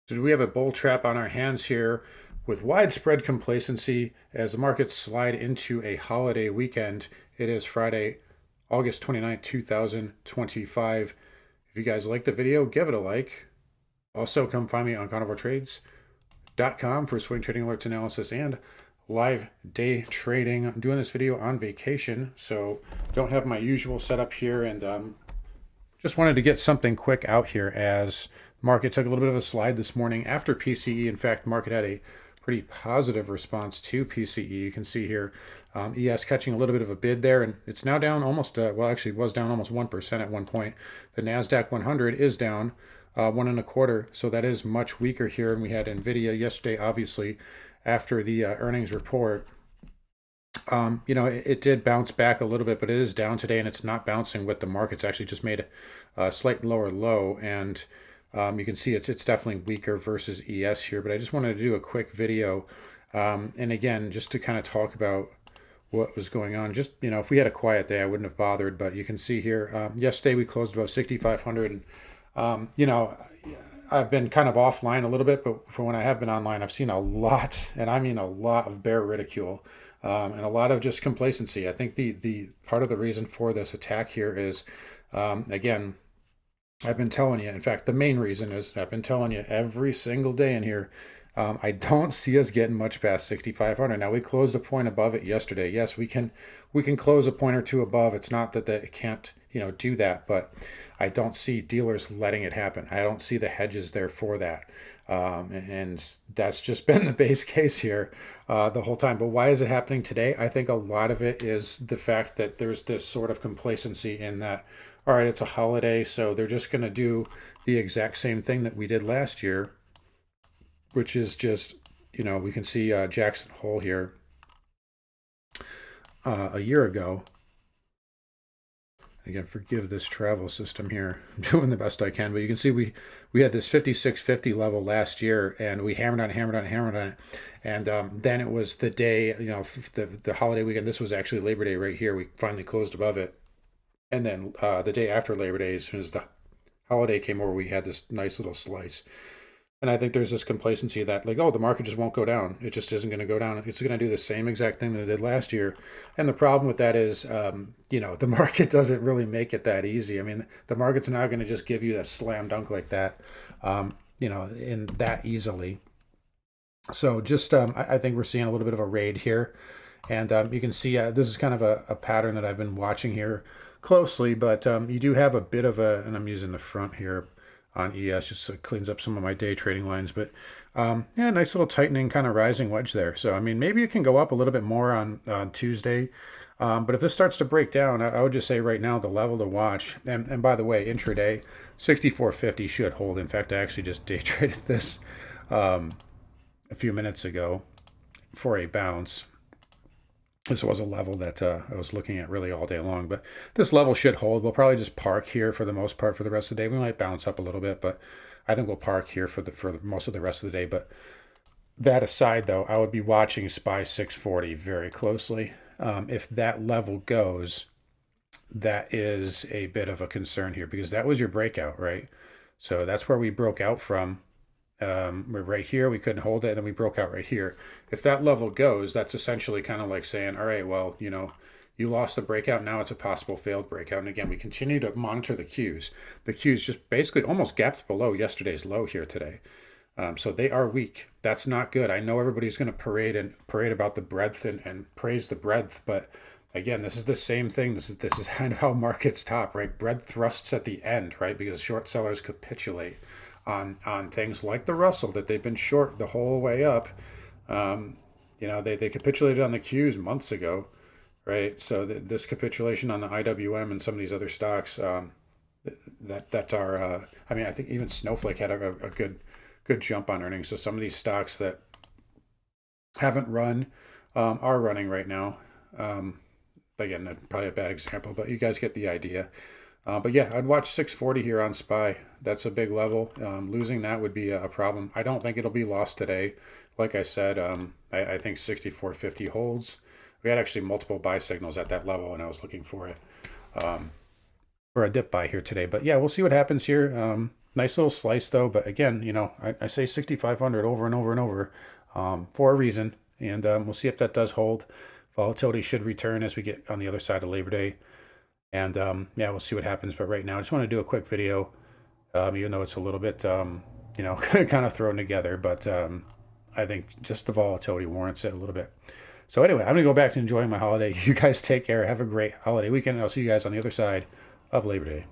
So we have a bull trap on our hands here with widespread complacency as the markets slide into a holiday weekend. It is Friday, August 29th, 2025. If you guys like the video, give it a like. Also, come find me on carnivoretrades.com for swing trading alerts, analysis, and live day trading. I'm doing this video on vacation, so don't have my usual setup here, and just wanted to get something quick out here as market took a little bit of a slide this morning after PCE. In fact, market had a pretty positive response to PCE. You can see here ES catching a little bit of a bid there, and it's now down almost, well, actually was down almost 1% at one point. The NASDAQ 100 is down 1.25%, so that is much weaker here. And we had NVIDIA yesterday, obviously, after the earnings report. It did bounce back a little bit, but it is down today, and it's not bouncing with the market. It's actually just made a slight lower low, and you can see it's definitely weaker versus ES here. But I just wanted to do a quick video, and again, just to kind of talk about what was going on. Just, if we had a quiet day, I wouldn't have bothered, but you can see here, yesterday we closed above 6,500, and I've been kind of offline a little bit, but for when I have been online, I've seen a lot, and I mean a lot, of bear ridicule. And a lot of just complacency. I think the part of the reason for this attack here is, again, I've been telling you, in fact, the main reason is I've been telling you every single day in here, I don't see us getting much past 6,500. Now, we closed a point above it yesterday. Yes, we can close a point or two above. It's not that it can't, do that, but I don't see dealers letting it happen. I don't see the hedges there for that. And that's just been the base case here the whole time. But why is it happening today? I think a lot of it is the fact that there's this sort of complacency in that, all right, it's a holiday, so they're just going to do the exact same thing that we did last year, which is just, we can see Jackson Hole here a year ago. Again, forgive this travel system here. I'm doing the best I can, but you can see we had this 5650 level last year, and we hammered on it. And then it was the day, the holiday weekend. This was actually Labor Day right here. We finally closed above it. And then the day after Labor Day, as soon as the holiday came over, we had this nice little slice. And I think there's this complacency that, like, oh, the market just won't go down. It just isn't going to go down. It's going to do the same exact thing that it did last year. And the problem with that is, the market doesn't really make it that easy. I mean, the market's not going to just give you a slam dunk like that, in that easily. So just, I think we're seeing a little bit of a raid here. And you can see this is kind of a pattern that I've been watching here closely. But you do have a bit of and I'm using the front here on ES, just so it cleans up some of my day trading lines. But nice little tightening kind of rising wedge there. So, I mean, maybe it can go up a little bit more on Tuesday. But if this starts to break down, I would just say right now the level to watch, and by the way, intraday, 6450 should hold. In fact, I actually just day traded this a few minutes ago for a bounce. This was a level that I was looking at really all day long, but this level should hold. We'll probably just park here for the most part for the rest of the day. We might bounce up a little bit, but I think we'll park here for most of the rest of the day. But that aside, though, I would be watching SPY 640 very closely. If that level goes, that is a bit of a concern here because that was your breakout, right? So that's where we broke out from. We're right here, we couldn't hold it, and then we broke out right here. If that level goes, that's essentially kind of like saying, all right, well, you lost the breakout, now it's a possible failed breakout. And again, we continue to monitor the Qs. The Qs just basically almost gapped below yesterday's low here today. So they are weak. That's not good. I know everybody's going to parade about the breadth and praise the breadth, but again, this is the same thing. This is kind of how markets top, right? Breadth thrusts at the end, right? Because short sellers capitulate on things like the Russell that they've been short the whole way up. They capitulated on the Qs months ago, right? So this capitulation on the IWM and some of these other stocks that are, I think even Snowflake had a good jump on earnings. So some of these stocks that haven't run are running right now. Again, probably a bad example, but you guys get the idea. But yeah, I'd watch 640 here on SPY. That's a big level. Losing that would be a problem. I don't think it'll be lost today. Like I said, I think 6450 holds. We had actually multiple buy signals at that level, and I was looking for it for a dip buy here today. But yeah, we'll see what happens here. Nice little slice though, but again, I say 6,500 over and over and over for a reason, and we'll see if that does hold. Volatility should return as we get on the other side of Labor Day, and yeah, we'll see what happens. But right now, I just want to do a quick video, even though it's a little bit, kind of thrown together, but I think just the volatility warrants it a little bit. So anyway, I'm gonna go back to enjoying my holiday. You guys take care. Have a great holiday weekend, and I'll see you guys on the other side of Labor Day.